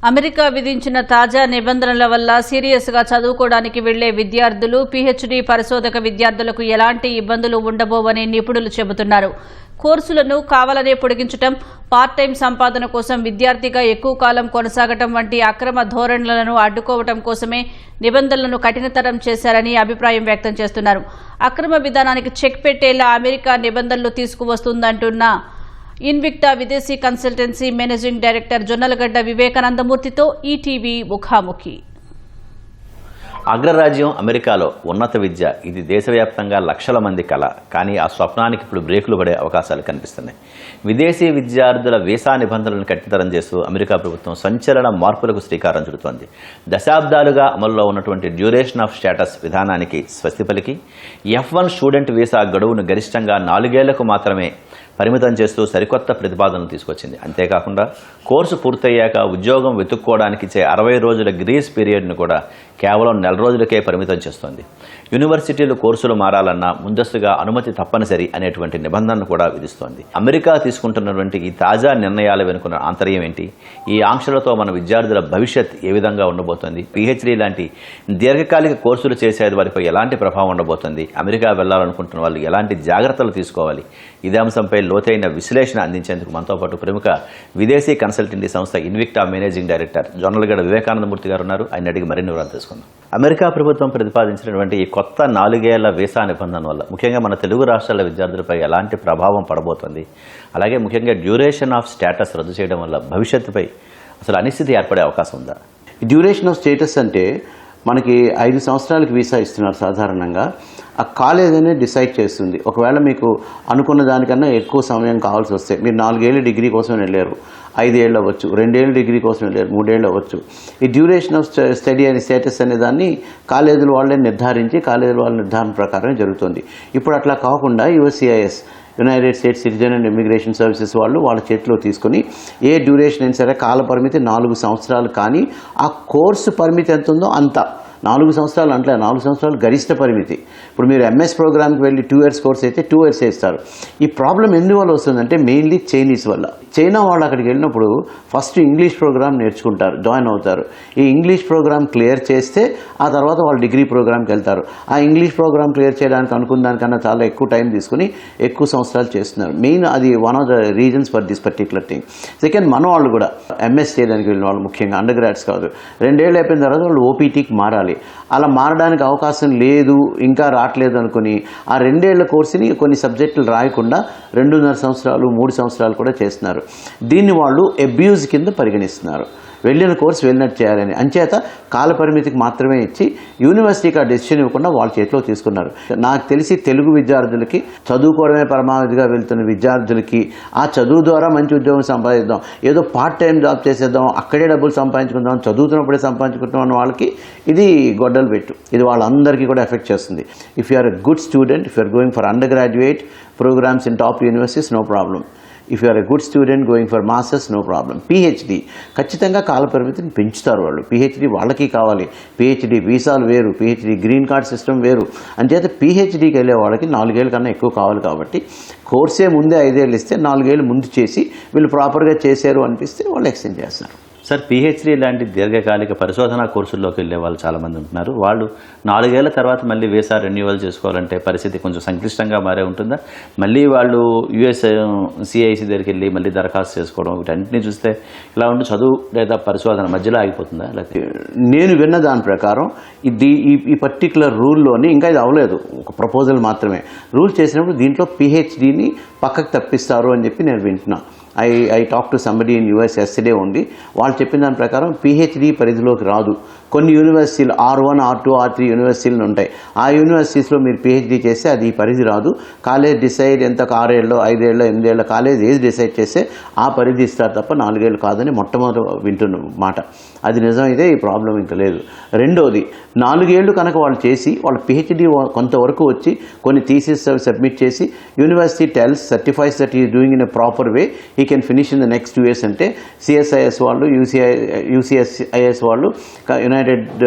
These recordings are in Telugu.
అమెరికా విధించిన తాజా నిబంధనల వల్ల సీరియస్గా చదువుకోవడానికి వెళ్లే విద్యార్థులు పీహెచ్డీ పరిశోధక విద్యార్థులకు ఎలాంటి ఇబ్బందులు ఉండబోవని నిపుణులు చెబుతున్నారు. కోర్సులను కావాలనే పొడిగించడం, పార్ట్ టైం సంపాదన కోసం విద్యార్థిగా ఎక్కువ కాలం కొనసాగటం వంటి అక్రమ ధోరణులను అడ్డుకోవడం కోసమే నిబంధనలను కఠినతరం చేశారని అభిప్రాయం వ్యక్తం చేస్తున్నారు. అక్రమ విధానానికి చెక్ పెట్టేలా అమెరికా నిబంధనలు తీసుకువస్తుందంటున్న ఇన్విక్టా విదేశీ కన్సల్టెన్సీ మేనేజింగ్ డైరెక్టర్ జొన్నలగడ్డ వివేకానందమూర్తితో ఈటీవీ ముఖాముఖి. అగ్రరాజ్యం అమెరికాలో ఉన్నత విద్య, ఇది దేశవ్యాప్తంగా లక్షల మంది కల. కానీ ఆ స్వప్నానికి ఇప్పుడు బ్రేకులు పడే అవకాశాలు కనిపిస్తున్నాయి. విదేశీ విద్యార్థుల వీసా నిబంధనలను కఠినతరం చేస్తూ అమెరికా ప్రభుత్వం సంచలన మార్పులకు శ్రీకారం చుడుతోంది. దశాబ్దాలుగా అమల్లో ఉన్నటువంటి డ్యూరేషన్ ఆఫ్ స్టేటస్ విధానానికి స్వస్తి పలికి F1 స్టూడెంట్ వీసా గడువును గరిష్టంగా 4 ఏళ్లకు మాత్రమే పరిమితం చేస్తూ సరికొత్త ప్రతిపాదనలు తీసుకొచ్చింది. అంతేకాకుండా కోర్సు పూర్తయ్యాక ఉద్యోగం వెతుక్కోవడానికి ఇచ్చే 60 రోజుల గ్రీస్ పీరియడ్ను కూడా కేవలం 4 రోజులకే పరిమితం చేస్తోంది. యూనివర్సిటీలు కోర్సులు మారాలన్నా ముందస్తుగా అనుమతి తప్పనిసరి అనేటువంటి నిబంధనను కూడా విధిస్తోంది. అమెరికా తీసుకుంటున్నటువంటి ఈ తాజా నిర్ణయాల వెనుకున్న ఆంతర్యం ఏంటి? ఈ ఆంక్షలతో మన విద్యార్థుల భవిష్యత్ ఏ విధంగా ఉండబోతోంది? పీహెచ్డీ లాంటి దీర్ఘకాలిక కోర్సులు చేసే వారిపై ఎలాంటి ప్రభావం ఉండబోతోంది? అమెరికా వెళ్లాలనుకుంటున్న వాళ్ళు ఎలాంటి జాగ్రత్తలు తీసుకోవాలి? ఇదే అంశంపై లోతైన విశ్లేషణ అందించేందుకు మనతో పాటు ప్రముఖ విదేశీ కన్సల్టెన్సీ సంస్థ Invicta managing director Jonnalagadda Vivekanandamurthy గారు ఉన్నారు. ఆయన అడిగి మరిన్ని వివరాలు తెలుసుకుందాం. అమెరికా ప్రభుత్వం ప్రతిపాదించినటువంటి ఈ కొత్త 4 ఏళ్ల వీసా నిబంధన వల్ల ముఖ్యంగా మన తెలుగు రాష్ట్రాల విద్యార్థులపై ఎలాంటి ప్రభావం పడబోతోంది? అలాగే ముఖ్యంగా డ్యూరేషన్ ఆఫ్ స్టేటస్ రద్దు చేయడం వల్ల భవిష్యత్తుపై అసలు అనిశ్చితి ఏర్పడే అవకాశం ఉందా? డ్యూరేషన్ ఆఫ్ స్టేటస్ అంటే మనకి 5 సంవత్సరాలకు వీసా ఇస్తున్నారు సాధారణంగా. ఆ కాలేజ్ అనేది డిసైడ్ చేస్తుంది. ఒకవేళ మీకు అనుకున్న దానికన్నా ఎక్కువ సమయం కావాల్సి వస్తే, మీరు 4 ఏళ్ళ డిగ్రీ కోసం వెళ్ళారు, 5 ఏళ్ళు అవ్వచ్చు, 2 ఏళ్ళ డిగ్రీ కోసం వెళ్ళారు, 3 ఏళ్ళు అవ్వచ్చు. ఈ డ్యూరేషన్ ఆఫ్ స్టడీ అనే స్టేటస్ అనే దాన్ని కాలేజీల వాళ్ళే నిర్ధారించి కాలేజీల వాళ్ళ నిర్ధారణ ప్రకారమే జరుగుతుంది. ఇప్పుడు అట్లా కాకుండా USCIS United states citizen and immigration services వాళ్ళ చేతిలో తీసుకుని ఏ డ్యూరేషన్ అయినా సరే కాల పరిమితి 4 సంవత్సరాలు, కానీ ఆ కోర్సు పరిమితి ఎంత ఉందో అంత. 4 సంవత్సరాలు అంటే 4 సంవత్సరాలు గరిష్ట పరిమితి. ఇప్పుడు మీరు MS ప్రోగ్రామ్కి వెళ్ళి 2 years కోర్స్ అయితే 2 years ఇస్తారు. ఈ ప్రాబ్లం ఎందువల్ల వస్తుందంటే మెయిన్లీ చైనీస్ వల్ల. చైనా వాళ్ళు అక్కడికి వెళ్ళినప్పుడు ఫస్ట్ ఇంగ్లీష్ ప్రోగ్రామ్ నేర్చుకుంటారు, జాయిన్ అవుతారు. ఈ ఇంగ్లీష్ ప్రోగ్రామ్ క్లియర్ చేస్తే ఆ తర్వాత వాళ్ళు డిగ్రీ ప్రోగ్రామ్కి వెళ్తారు. ఆ ఇంగ్లీష్ ప్రోగ్రామ్ క్లియర్ చేయడానికి అనుకున్న దానికన్నా చాలా ఎక్కువ టైం తీసుకుని ఎక్కువ సంవత్సరాలు చేస్తున్నారు. మెయిన్ అది one of the reasons for this particular thing. Second, మన వాళ్ళు కూడా MS చేయడానికి వెళ్ళిన వాళ్ళు, ముఖ్యంగా అండర్ గ్రాడ్స్ కాదు, 2 ఏళ్ళు అయిపోయిన తర్వాత వాళ్ళు OPTకి మారాలి. అలా మారడానికి అవకాశం లేదు, ఇంకా రావట్లేదు అనుకుని ఆ 2 ఏళ్ల కోర్సుని కొన్ని సబ్జెక్టులు రాయకుండా 2.5 సంవత్సరాలు 3 సంవత్సరాలు కూడా చేస్తున్నారు. దీన్ని వాళ్ళు అబ్యూజ్ కింద పరిగణిస్తున్నారు. వెళ్ళిన కోర్సు వెళ్ళినట్టు చేయాలని. అంచేత కాల పరిమితికి మాత్రమే ఇచ్చి యూనివర్సిటీకి ఆ డెసిషన్ ఇవ్వకుండా వాళ్ళ చేతిలో తీసుకున్నారు. నాకు తెలిసి తెలుగు విద్యార్థులకి, చదువుకోవడమే పరమావధిగా వెళ్తున్న విద్యార్థులకి ఆ చదువు ద్వారా మంచి ఉద్యోగం సంపాదిద్దాం, ఏదో పార్ట్ టైం జాబ్ చేసేద్దాం, అక్కడే డబ్బులు సంపాదించుకుందాం, చదువుతున్నప్పుడే సంపాదించుకుంటాం అన్న వాళ్ళకి ఇది గొడ్డలు పెట్టు. ఇది వాళ్ళందరికీ కూడా ఎఫెక్ట్ చేస్తుంది. If you are a good student, if you are going for undergraduate programmes in top universities, no problem. If you are a good student going for masters, no problem. PhD ఖచ్చితంగా కాల పరిమితిని పెంచుతారు వాళ్ళు. PhD వాళ్ళకి కావాలి. PhD వీసాలు వేరు, PhD గ్రీన్ కార్డ్ సిస్టమ్ వేరు. అంచేత PhDకి వెళ్ళే వాళ్ళకి 4 ఏళ్ళ కన్నా ఎక్కువ కావాలి. కాబట్టి కోర్సే ముందే 5 ఏళ్ళు ఇస్తే 4 ఏళ్ళు ముందు చేసి వీళ్ళు ప్రాపర్గా చేశారు అనిపిస్తే వాళ్ళు ఎక్స్టెండ్ చేస్తారు. సార్, PhD లాంటి దీర్ఘకాలిక పరిశోధనా కోర్సుల్లోకి వెళ్ళే వాళ్ళు చాలామంది ఉంటున్నారు. వాళ్ళు 4 ఏళ్ల తర్వాత మళ్ళీ వీసా రెన్యువల్ చేసుకోవాలంటే పరిస్థితి కొంచెం సంక్లిష్టంగా మారే ఉంటుందా? మళ్ళీ వాళ్ళు USCIS దగ్గరికి వెళ్ళి మళ్ళీ దరఖాస్తు చేసుకోవడం, వీటన్నిటిని చూస్తే ఇలా ఉండి చదువు లేదా పరిశోధన మధ్యలో ఆగిపోతుందా? లేకపోతే నేను విన్న దాని ప్రకారం ఈ పర్టికులర్ రూల్లోని ఇంకా ఇది అవ్వలేదు, ఒక ప్రపోజల్ మాత్రమే. రూల్ చేసినప్పుడు దీంట్లో PhDని పక్కకు తప్పిస్తారు అని చెప్పి నేను వింటున్నా. I talk to somebody in US yesterday only. వాళ్ళు చెప్పిన దాని ప్రకారం PhD పరిధిలోకి రాదు. కొన్ని యూనివర్సిటీలు R1, R2, R3 యూనివర్సిటీలు ఉంటాయి. ఆ యూనివర్సిటీస్లో మీరు PhD చేస్తే అది ఈ పరిధి రాదు. కాలేజ్ డిసైడ్ ఎంత 6 ఏళ్ళు 5 ఏళ్ళు 8 ఏళ్ళ కాలేజ్ ఏజ్ డిసైడ్ చేస్తే ఆ పరిధి ఇస్తారు తప్ప 4 ఏళ్ళు కాదని మొట్టమొదటి వింటున్న మాట. అది నిజమైతే ఈ ప్రాబ్లం ఇంకా లేదు. రెండోది, 4 ఏళ్ళు కనుక వాళ్ళు చేసి వాళ్ళ PhD కొంతవరకు వచ్చి కొన్ని థీసిస్ సబ్మిట్ చేసి university సర్టిఫైస్ that is doing in a proper way, he can finish in the next 2 years అంటే CSIS వాళ్ళు, USCIS వాళ్ళు, యునైటెడ్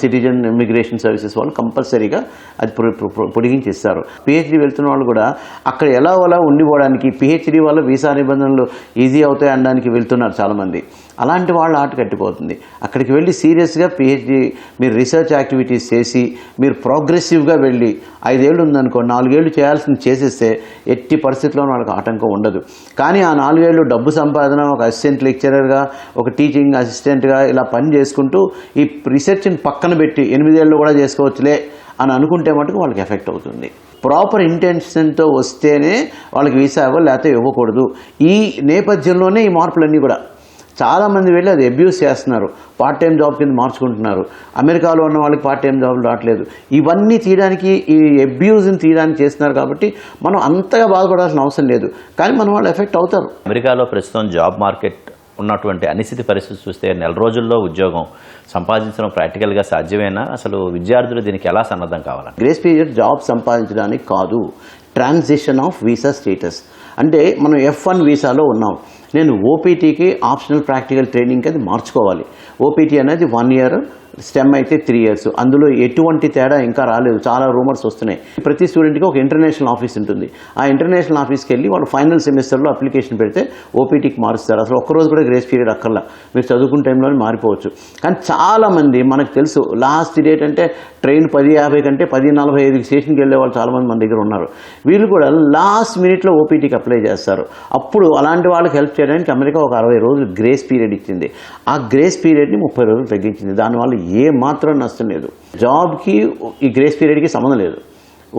సిటిజన్ ఇమిగ్రేషన్ సర్వీసెస్ వాళ్ళు కంపల్సరీగా అది పొడిగించి ఇస్తారు. PhD వెళ్తున్న వాళ్ళు కూడా అక్కడ ఎలా ఉండిపోవడానికి PhD వల్ల వీసా నిబంధనలు ఈజీ అవుతాయి అనడానికి వెళ్తున్నారు చాలామంది. అలాంటి వాళ్ళ ఆట కట్టిపోతుంది. అక్కడికి వెళ్ళి సీరియస్గా పిహెచ్డి మీరు రీసెర్చ్ యాక్టివిటీస్ చేసి మీరు ప్రోగ్రెసివ్గా వెళ్ళి 5 ఏళ్ళు ఉందనుకో 4 ఏళ్ళు చేయాల్సింది చేసేస్తే ఎట్టి పరిస్థితుల్లోనూ వాళ్ళకి ఆటంకం ఉండదు. కానీ ఆ 4 ఏళ్ళు డబ్బు సంపాదన, ఒక అసిస్టెంట్ లెక్చరర్గా, ఒక టీచింగ్ అసిస్టెంట్గా ఇలా పని చేసుకుంటూ ఈ రీసెర్చ్ని పక్కన పెట్టి 8 ఏళ్ళు కూడా చేసుకోవచ్చులే అని అనుకుంటే మటుకు వాళ్ళకి ఎఫెక్ట్ అవుతుంది. ప్రాపర్ ఇంటెన్షన్తో వస్తేనే వాళ్ళకి వీసా ఇవ్వాలి, లేకపోతే ఇవ్వకూడదు. ఈ నేపథ్యంలోనే ఈ మార్పులన్నీ కూడా చాలామంది వెళ్ళి అది అబ్యూస్ చేస్తున్నారు, పార్ట్ టైం జాబ్ కింద మార్చుకుంటున్నారు. అమెరికాలో ఉన్న వాళ్ళకి పార్ట్ టైం జాబ్లు రావట్లేదు. ఇవన్నీ తీయడానికి, ఈ అబ్యూజ్ని తీయడానికి చేస్తున్నారు. కాబట్టి మనం అంతగా బాధపడాల్సిన అవసరం లేదు, కానీ మన వాళ్ళు ఎఫెక్ట్ అవుతారు. అమెరికాలో ప్రస్తుతం జాబ్ మార్కెట్ ఉన్నటువంటి అనిశ్చిత పరిస్థితి చూస్తే నెల రోజుల్లో ఉద్యోగం సంపాదించడం ప్రాక్టికల్గా సాధ్యమేనా? అసలు విద్యార్థులు దీనికి ఎలా సన్నద్ధం కావాలి? గ్రేస్ పీరియడ్ జాబ్ సంపాదించడానికి కాదు, ట్రాన్సిషన్ ఆఫ్ వీసా స్టేటస్. అంటే మనం F1 వీసాలో ఉన్నాం, నేను ఓపీటీకి ఆప్షనల్ ప్రాక్టికల్ ట్రైనింగ్కి అది మార్చుకోవాలి. ఓపీటీ అనేది 1 ఇయర్, స్టెమ్ అయితే 3 ఇయర్స్. అందులో ఎటువంటి తేడా ఇంకా రాలేదు, చాలా రూమర్స్ వస్తున్నాయి. ప్రతి స్టూడెంట్కి ఒక ఇంటర్నేషనల్ ఆఫీస్ ఉంటుంది. ఆ ఇంటర్నేషనల్ ఆఫీస్కి వెళ్ళి వాళ్ళు ఫైనల్ సెమిస్టర్లో అప్లికేషన్ పెడితే ఓపీటీకి మారుస్తారు. అసలు ఒక్కరోజు కూడా గ్రేస్ పీరియడ్ అక్కర్లా, మీరు చదువుకున్న టైంలోనే మారిపోవచ్చు. కానీ చాలామంది మనకు తెలుసు, లాస్ట్ డేట్ అంటే ట్రైన్ 10:50 కంటే 10:45 స్టేషన్కి వెళ్ళే వాళ్ళు చాలామంది మన దగ్గర ఉన్నారు. వీళ్ళు కూడా లాస్ట్ మినిట్లో ఓపీటీకి అప్లై చేస్తారు. అప్పుడు అలాంటి వాళ్ళకి హెల్ప్ చేయడానికి అమెరికా ఒక 60 రోజులు గ్రేస్ పీరియడ్ ఇచ్చింది. ఆ గ్రేస్ పీరియడ్ని 30 రోజులు తగ్గించింది. దానివల్ల ఏ మాత్రం నష్టం లేదు. జాబ్కి ఈ గ్రేస్ పీరియడ్కి సంబంధం లేదు.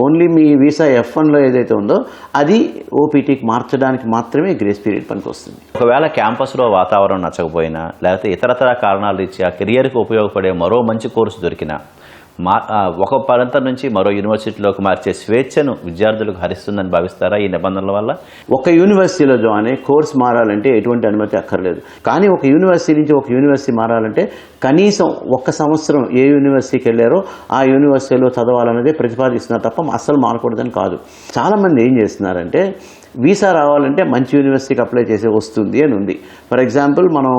ఓన్లీ మీ వీసా F1లో ఏదైతే ఉందో అది ఓపీటీకి మార్చడానికి మాత్రమే గ్రేస్ పీరియడ్ పనికి వస్తుంది. ఒకవేళ క్యాంపస్లో వాతావరణం నచ్చకపోయినా, లేకపోతే ఇతరతర కారణాల రీత్యా కెరియర్కి ఉపయోగపడే మరో మంచి కోర్సు దొరికినా ఒక ప్రాంతం నుంచి మరో యూనివర్సిటీలోకి మార్చే స్వేచ్ఛను విద్యార్థులకు హరిస్తుందని భావిస్తారా ఈ నిబంధనల వల్ల? ఒక యూనివర్సిటీలో జాయిన్ కోర్స్ మారాలంటే ఎటువంటి అనుమతి అక్కర్లేదు. కానీ ఒక యూనివర్సిటీ నుంచి ఒక యూనివర్సిటీ మారాలంటే కనీసం 1 సంవత్సరం ఏ యూనివర్సిటీకి వెళ్ళారో ఆ యూనివర్సిటీలో చదవాలనేదే ప్రతిపాదిస్తున్నారు తప్ప అస్సలు మారకూడదని కాదు. చాలామంది ఏం చేస్తున్నారంటే వీసా రావాలంటే మంచి యూనివర్సిటీకి అప్లై చేసే వస్తుంది అని ఉంది. ఫర్ ఎగ్జాంపుల్ మనం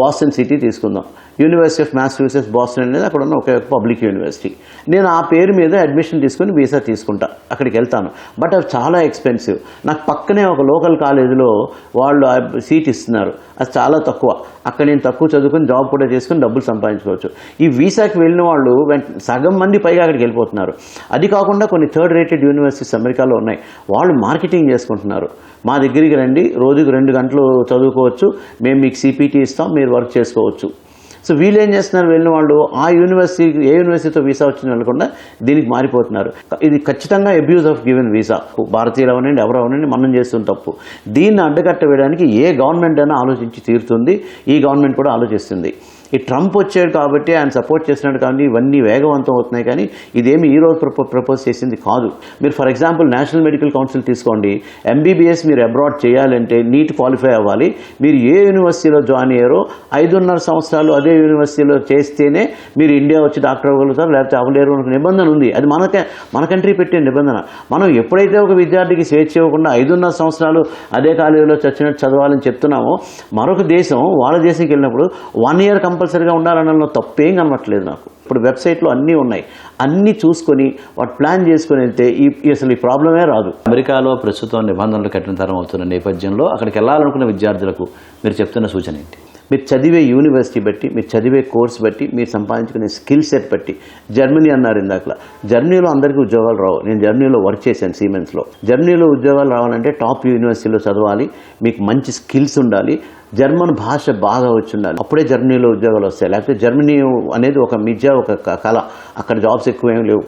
బాస్టన్ సిటీ తీసుకుందాం. యూనివర్సిటీ ఆఫ్ మ్యాసచ్యూసెట్స్ బాస్టన్ అనేది అక్కడ ఉన్న ఒక పబ్లిక్ యూనివర్సిటీ. నేను ఆ పేరు మీద అడ్మిషన్ తీసుకుని వీసా తీసుకుంటా, అక్కడికి వెళ్తాను. బట్ అవి చాలా ఎక్స్పెన్సివ్. నాకు పక్కనే ఒక లోకల్ కాలేజీలో వాళ్ళు సీట్ ఇస్తున్నారు, అది చాలా తక్కువ. అక్కడ నేను తక్కువ చదువుకుని జాబ్ కూడా చేసుకుని డబ్బులు సంపాదించుకోవచ్చు. ఈ వీసాకి వెళ్ళిన వాళ్ళు సగం మంది పైగా అక్కడికి వెళ్ళిపోతున్నారు. అది కాకుండా కొన్ని 3rd రేటెడ్ యూనివర్సిటీస్ అమెరికాలో ఉన్నాయి. వాళ్ళు మార్కెటింగ్ చేసుకుంటున్నారు. మా దగ్గరికి రండి, రోజుకు 2 గంటలు చదువుకోవచ్చు, మేము మీకు సిపిటీ ఇస్తాం, మీరు వర్క్ చేసుకోవచ్చు. సో వీళ్ళు ఏం చేస్తున్నారు, వెళ్ళిన వాళ్ళు ఆ యూనివర్సిటీకి ఏ యూనివర్సిటీతో వీసా వచ్చింది వెళ్ళకుండా దీనికి మారిపోతున్నారు. ఇది ఖచ్చితంగా అబ్యూజ్ ఆఫ్ గివెన్ వీసా. భారతీయులు అవనండి, ఎవరు అవనండి, మనం చేస్తున్న తప్పు. దీన్ని అడ్డకట్ట వేయడానికి ఏ గవర్నమెంట్ అయినా ఆలోచించి తీరుతుంది. ఈ గవర్నమెంట్ కూడా ఆలోచిస్తుంది. ఈ ట్రంప్ వచ్చాడు కాబట్టి ఆయన సపోర్ట్ చేస్తున్నాడు కానీ ఇవన్నీ వేగవంతం అవుతున్నాయి. కానీ ఇదేమి ఈ రోజు ప్రపోజ్ చేసింది కాదు. మీరు for example national medical council తీసుకోండి. MBBS మీరు అబ్రాడ్ చేయాలంటే నీట్ క్వాలిఫై అవ్వాలి. మీరు ఏ యూనివర్సిటీలో జాయిన్ అయ్యారో 5.5 సంవత్సరాలు అదే యూనివర్సిటీలో చేస్తేనే మీరు ఇండియా వచ్చి డాక్టర్ అవ్వగలుగుతారు, లేకపోతే అవ్వలేరు అనే నిబంధన ఉంది. అది మన కంట్రీ పెట్టే నిబంధన. మనం ఎప్పుడైతే ఒక విద్యార్థికి స్వేచ్ఛ ఇవ్వకుండా 5.5 సంవత్సరాలు అదే కాలేజీలో చచ్చినట్టు చదవాలని చెప్తున్నామో, మరొక దేశం వాళ్ళ దేశానికి వెళ్ళినప్పుడు 1 ఇయర్ కంపల్సరీగా ఉండాలన్న తప్పేం కనబట్టలేదు నాకు. ఇప్పుడు వెబ్సైట్లో అన్నీ ఉన్నాయి, అన్నీ చూసుకొని వాటి ప్లాన్ చేసుకొని వెళ్తే అసలు ఈ ప్రాబ్లమే రాదు. అమెరికాలో ప్రస్తుతం నిబంధనలు కఠినతరం అవుతున్న నేపథ్యంలో అక్కడికి వెళ్ళాలనుకున్న విద్యార్థులకు మీరు చెప్తున్న సూచన ఏంటి? మీరు చదివే యూనివర్సిటీ బట్టి, మీరు చదివే కోర్స్ బట్టి, మీరు సంపాదించుకునే స్కిల్ సెట్ బట్టి. జర్మనీ అన్నారు ఇందాకలా, జర్మనీలో అందరికీ ఉద్యోగాలు రావు. నేను జర్మనీలో వర్క్ చేశాను, సిమెన్స్లో. జర్మనీలో ఉద్యోగాలు రావాలంటే టాప్ యూనివర్సిటీలో చదవాలి, మీకు మంచి స్కిల్స్ ఉండాలి, జర్మన్ భాష బాగా వచ్చి ఉండాలి, అప్పుడే జర్మనీలో ఉద్యోగాలు వస్తాయి. లేకపోతే జర్మనీ అనేది ఒక మిథ్య, ఒక కళ. అక్కడ జాబ్స్ ఎక్కువ ఏం లేవు.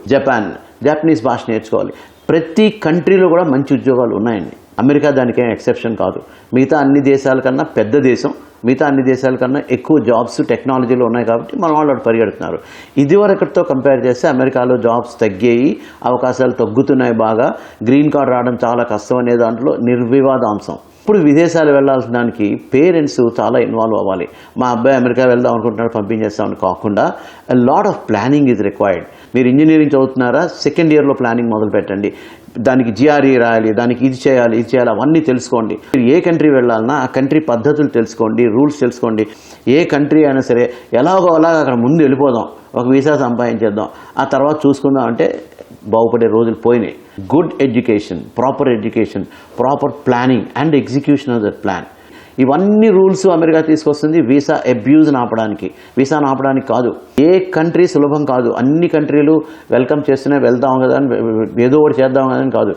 జాపనీస్ భాష నేర్చుకోవాలి. ప్రతి కంట్రీలో కూడా మంచి ఉద్యోగాలు ఉన్నాయండి. అమెరికా దానికేం ఎక్సెప్షన్ కాదు. మిగతా అన్ని దేశాల కన్నా పెద్ద దేశం, మిగతా అన్ని దేశాల కన్నా ఎక్కువ జాబ్స్ టెక్నాలజీలో ఉన్నాయి కాబట్టి మన వాళ్ళు పరిగెడుతున్నారు. ఇదివరకటితో కంపేర్ చేస్తే అమెరికాలో జాబ్స్ తగ్గాయి, అవకాశాలు తగ్గుతున్నాయి బాగా. గ్రీన్ కార్డ్ రావడం చాలా కష్టం అనే దాంట్లో నిర్వివాదాంశం. ఇప్పుడు విదేశాలు వెళ్ళాల్సిన దానికి పేరెంట్స్ చాలా ఇన్వాల్వ్ అవ్వాలి. మా అబ్బాయి అమెరికా వెళ్దాం అనుకుంటున్నాడు, పంపించేస్తామని కాకుండా lot of planning is required. మీరు ఇంజనీరింగ్ చదువుతున్నారా, 2nd ఇయర్లో ప్లానింగ్ మొదలు పెట్టండి. దానికి GRE రాయాలి, దానికి ఇది చేయాలి అవన్నీ తెలుసుకోండి. మీరు ఏ కంట్రీ వెళ్ళాలన్నా ఆ కంట్రీ పద్ధతులు తెలుసుకోండి, రూల్స్ తెలుసుకోండి. ఏ కంట్రీ అయినా సరే ఎలాగో అలాగ అక్కడ ముందు వెళ్ళిపోదాం, ఒక వీసా సంపాదించేద్దాం, ఆ తర్వాత చూసుకుందాం అంటే బాగుపడే రోజులు పోయినాయి. Good education, proper planning and execution of that plan. ఇవన్నీ రూల్స్ అమెరికా తీసుకొస్తుంది వీసా అబ్యూజ్ ఆపడానికి, వీసాను ఆపడానికి కాదు. ఏ కంట్రీ సులభం కాదు, అన్ని కంట్రీలు వెల్కమ్ చేస్తూనే వెళ్దాం కదా అని ఏదో ఒకటి చేద్దాం కదా అని కాదు.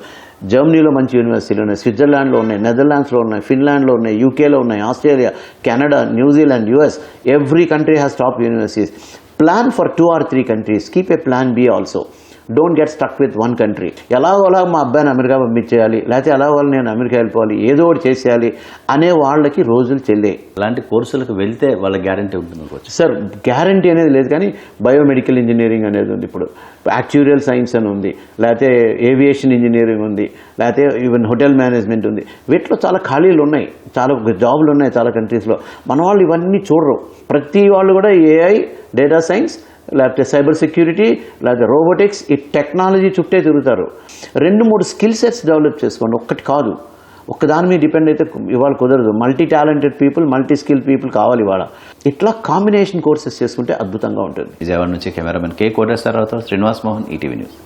జర్మనీలో మంచి యూనివర్సిటీలు ఉన్నాయి, స్విట్జర్లాండ్లో ఉన్నాయి, నెదర్లాండ్స్లో ఉన్నాయి, ఫిన్లాండ్లో ఉన్నాయి, యూకేలో ఉన్నాయి, Australia, Canada, New Zealand, US, every country has top universities. Plan for 2 or 3 countries, keep a plan be also. Don't get stuck with one country. ఎలాగోలా మా అబ్బాయిని అమెరికా పంపించేయాలి, లేకపోతే ఎలాగోలా నేను అమెరికా వెళ్ళిపోవాలి, ఏదో ఒకటి చేసేయాలి అనే వాళ్ళకి రోజులు చెల్లాయి. అలాంటి కోర్సులకు వెళ్తే వాళ్ళ గ్యారంటీ ఉంటుంది అనుకోవచ్చు. సార్ గ్యారంటీ అనేది లేదు, కానీ బయోమెడికల్ ఇంజనీరింగ్ అనేది ఉంది, ఇప్పుడు యాక్చురియల్ సైన్స్ అని ఉంది, లేకపోతే ఏవియేషన్ ఇంజనీరింగ్ ఉంది, లేకపోతే ఈవెన్ హోటల్ మేనేజ్మెంట్ ఉంది. వీటిలో చాలా ఖాళీలు ఉన్నాయి, చాలా జాబులు ఉన్నాయి చాలా కంట్రీస్లో. మన వాళ్ళు ఇవన్నీ చూడరు. ప్రతి వాళ్ళు కూడా ఏఐ, డేటా సైన్స్, లేకపోతే సైబర్ సెక్యూరిటీ, లేకపోతే రోబోటిక్స్, ఈ టెక్నాలజీ చుట్టే తిరుగుతారు. 2-3 స్కిల్ సెట్స్ డెవలప్ చేసుకోండి, ఒక్కటి కాదు. ఒక్కదాని మీద డిపెండ్ అయితే ఇవాళ కుదరదు. Multi talented people, multi skill people కావాలి ఇవాళ. ఇట్లా కాంబినేషన్ కోర్సెస్ చేసుకుంటే అద్భుతంగా ఉంటుంది. విజయవాడ నుంచి కెమెరామెన్ కే కోటేశ్వరరావుతో శ్రీనివాస్ మోహన్, ఈటీవీ న్యూస్.